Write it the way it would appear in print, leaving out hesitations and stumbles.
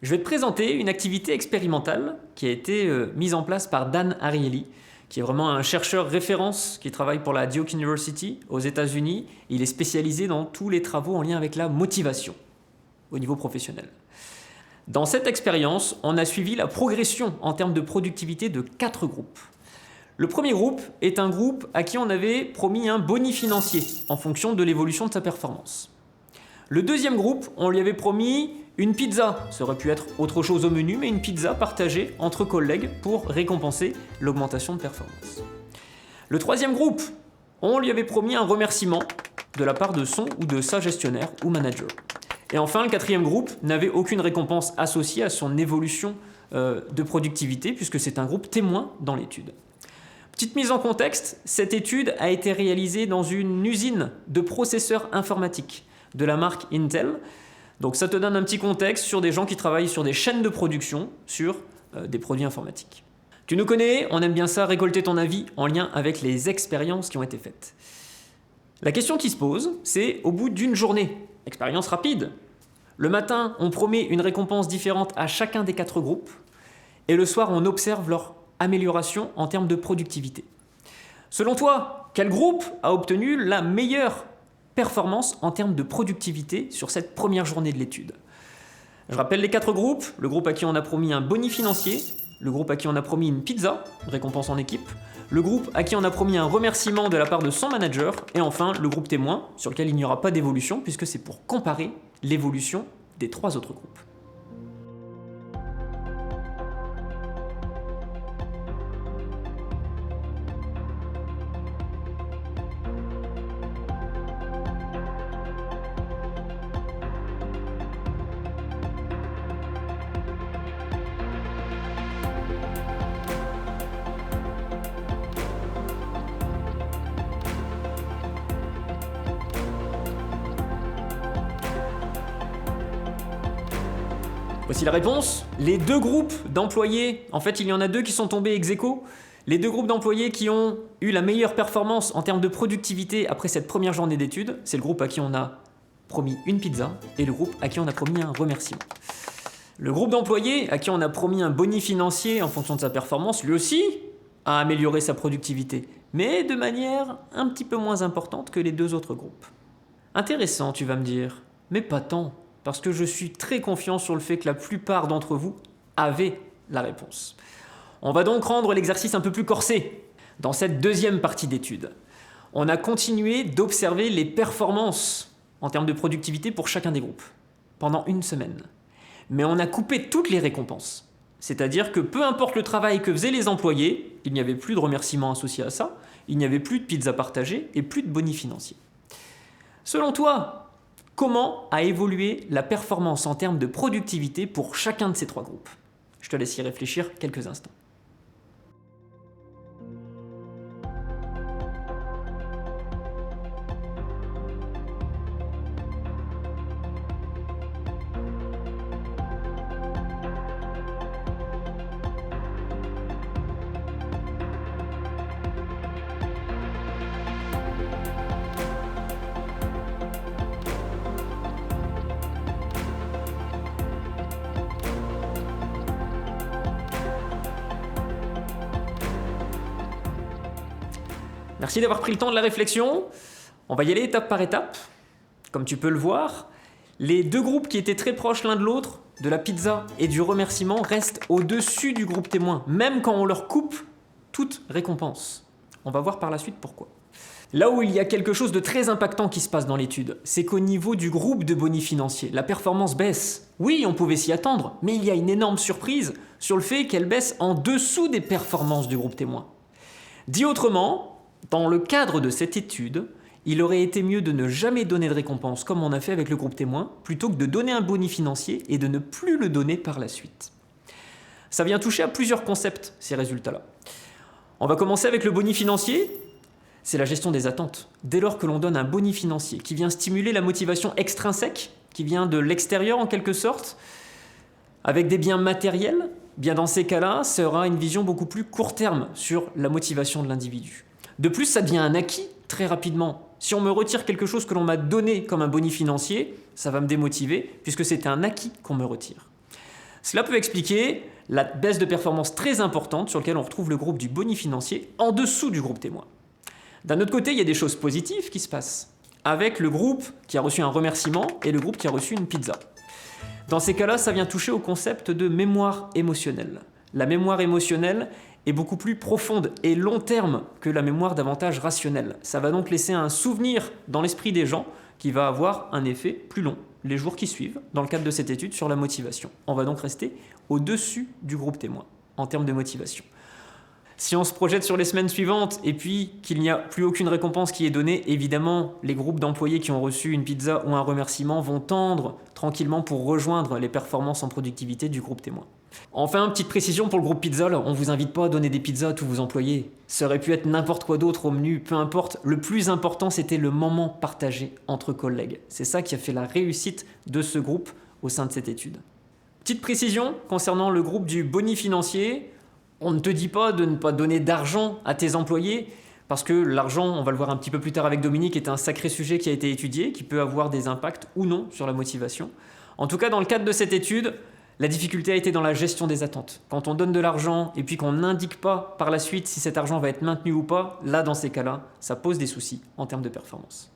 Je vais te présenter une activité expérimentale qui a été mise en place par Dan Ariely, qui est vraiment un chercheur référence qui travaille pour la Duke University aux États-Unis. Il est spécialisé dans tous les travaux en lien avec la motivation au niveau professionnel. Dans cette expérience, on a suivi la progression en termes de productivité de 4 groupes. Le premier groupe est un groupe à qui on avait promis un boni financier en fonction de l'évolution de sa performance. Le deuxième groupe, on lui avait promis une pizza. Ça aurait pu être autre chose au menu, mais une pizza partagée entre collègues pour récompenser l'augmentation de performance. Le troisième groupe, on lui avait promis un remerciement de la part de son ou de sa gestionnaire ou manager. Et enfin, le quatrième groupe n'avait aucune récompense associée à son évolution de productivité, puisque c'est un groupe témoin dans l'étude. Petite mise en contexte, cette étude a été réalisée dans une usine de processeurs informatiques de la marque Intel. Donc ça te donne un petit contexte sur des gens qui travaillent sur des chaînes de production, sur des produits informatiques. Tu nous connais, on aime bien ça, récolter ton avis en lien avec les expériences qui ont été faites. La question qui se pose, c'est au bout d'une journée, expérience rapide. Le matin, on promet une récompense différente à chacun des 4 groupes, et le soir, on observe leur amélioration en termes de productivité. Selon toi, quel groupe a obtenu la meilleure performance en termes de productivité sur cette première journée de l'étude? Je rappelle les 4 groupes. Le groupe à qui on a promis un boni financier, le groupe à qui on a promis une pizza, récompense en équipe, le groupe à qui on a promis un remerciement de la part de son manager, et enfin le groupe témoin, sur lequel il n'y aura pas d'évolution, puisque c'est pour comparer l'évolution des 3 autres groupes. Voici la réponse. Les 2 groupes d'employés, en fait il y en a 2 qui sont tombés ex aequo. Les 2 groupes d'employés qui ont eu la meilleure performance en termes de productivité après cette première journée d'études, c'est le groupe à qui on a promis une pizza et le groupe à qui on a promis un remerciement. Le groupe d'employés à qui on a promis un boni financier en fonction de sa performance, lui aussi a amélioré sa productivité, mais de manière un petit peu moins importante que les 2 autres groupes. Intéressant, tu vas me dire, mais pas tant. Parce que je suis très confiant sur le fait que la plupart d'entre vous avaient la réponse. On va donc rendre l'exercice un peu plus corsé. Dans cette deuxième partie d'étude, on a continué d'observer les performances en termes de productivité pour chacun des groupes, pendant une semaine. Mais on a coupé toutes les récompenses. C'est-à-dire que peu importe le travail que faisaient les employés, il n'y avait plus de remerciements associés à ça, il n'y avait plus de pizza partagée et plus de boni financiers. Selon toi, comment a évolué la performance en termes de productivité pour chacun de ces 3 groupes? Je te laisse y réfléchir quelques instants. Merci d'avoir pris le temps de la réflexion. On va y aller étape par étape. Comme tu peux le voir, les 2 groupes qui étaient très proches l'un de l'autre, de la pizza et du remerciement, restent au-dessus du groupe témoin, même quand on leur coupe toute récompense. On va voir par la suite pourquoi. Là où il y a quelque chose de très impactant qui se passe dans l'étude, c'est qu'au niveau du groupe de boni financiers, la performance baisse. Oui, on pouvait s'y attendre, mais il y a une énorme surprise sur le fait qu'elle baisse en dessous des performances du groupe témoin. Dit autrement, dans le cadre de cette étude, il aurait été mieux de ne jamais donner de récompense comme on a fait avec le groupe témoin, plutôt que de donner un boni financier et de ne plus le donner par la suite. Ça vient toucher à plusieurs concepts, ces résultats-là. On va commencer avec le boni financier. C'est la gestion des attentes. Dès lors que l'on donne un boni financier qui vient stimuler la motivation extrinsèque, qui vient de l'extérieur en quelque sorte, avec des biens matériels, bien dans ces cas-là, ça aura une vision beaucoup plus court terme sur la motivation de l'individu. De plus, ça devient un acquis très rapidement. Si on me retire quelque chose que l'on m'a donné comme un boni financier, ça va me démotiver puisque c'est un acquis qu'on me retire. Cela peut expliquer la baisse de performance très importante sur laquelle on retrouve le groupe du boni financier en dessous du groupe témoin. D'un autre côté, il y a des choses positives qui se passent avec le groupe qui a reçu un remerciement et le groupe qui a reçu une pizza. Dans ces cas-là, ça vient toucher au concept de mémoire émotionnelle. La mémoire émotionnelle est beaucoup plus profonde et long terme que la mémoire davantage rationnelle. Ça va donc laisser un souvenir dans l'esprit des gens qui va avoir un effet plus long les jours qui suivent dans le cadre de cette étude sur la motivation. On va donc rester au-dessus du groupe témoin en termes de motivation. Si on se projette sur les semaines suivantes et puis qu'il n'y a plus aucune récompense qui est donnée, évidemment, les groupes d'employés qui ont reçu une pizza ou un remerciement vont tendre tranquillement pour rejoindre les performances en productivité du groupe témoin. Enfin, petite précision pour le groupe pizza, on ne vous invite pas à donner des pizzas à tous vos employés. Ça aurait pu être n'importe quoi d'autre au menu, peu importe. Le plus important, c'était le moment partagé entre collègues. C'est ça qui a fait la réussite de ce groupe au sein de cette étude. Petite précision concernant le groupe du boni financier. On ne te dit pas de ne pas donner d'argent à tes employés, parce que l'argent, on va le voir un petit peu plus tard avec Dominique, est un sacré sujet qui a été étudié, qui peut avoir des impacts ou non sur la motivation. En tout cas, dans le cadre de cette étude, la difficulté a été dans la gestion des attentes. Quand on donne de l'argent et puis qu'on n'indique pas par la suite si cet argent va être maintenu ou pas, là, dans ces cas-là, ça pose des soucis en termes de performance.